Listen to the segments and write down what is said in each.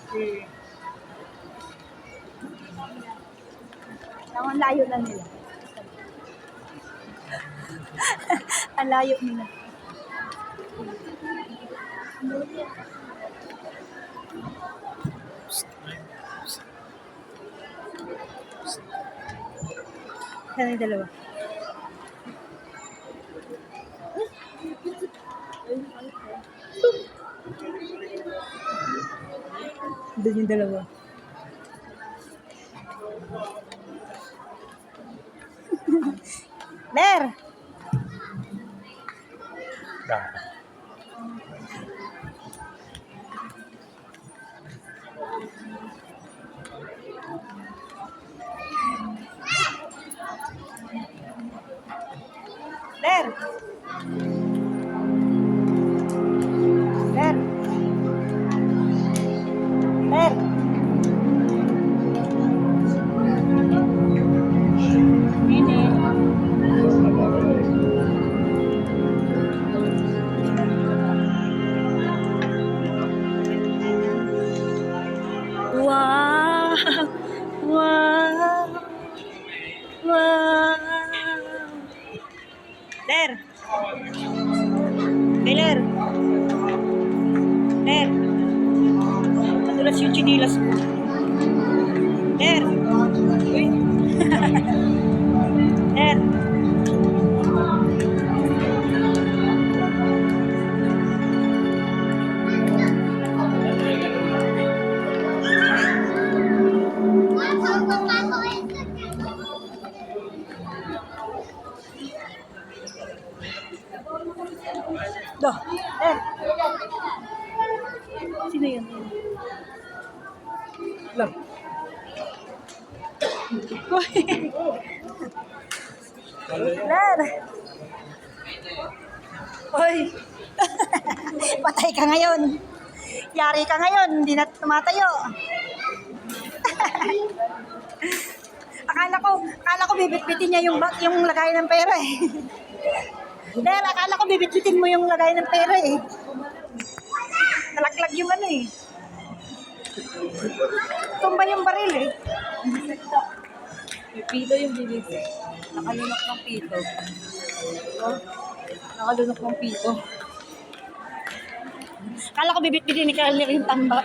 Okay. Ang layo lang nila. Ang layo nila. Sana yung dalawa. Doon yung dalawa. Ler! Ler! Ler! Ler! Wow! Wow! Wow! Ler! Ler! Ler! Madulas yung chinilas mo. Ler! Uy! Ler! Do! Ler! Sino yun? Lang. Ler! Hoy! Patay ka ngayon. Yari ka ngayon. Hindi na tumatayo. akala ko bibitbitin niya yung lagay ng pera eh. Ler, akala ko bibitbitin mo yung lagay ng pera eh. Nalaglag yung ano eh. Tumba yung baril eh. May pito yung bibig. Nakalunok ng pito. Oh, nakalunok ng pito. Akala ko bibitbitin ni Carly yung tamba.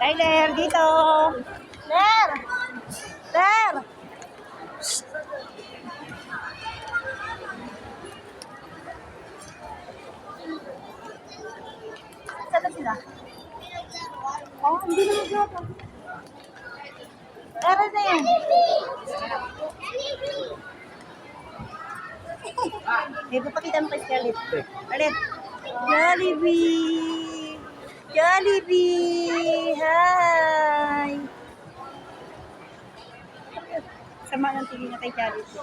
Tyler, dito! Ler! Ler! Saan na sila? Oh, hindi na mag-gawa. Ler na yan. Dito pakita mo kay Scarlett. Scarlett. Jollibee! Jollibee! Hi! Sama ng tingin niya kay Jollibee.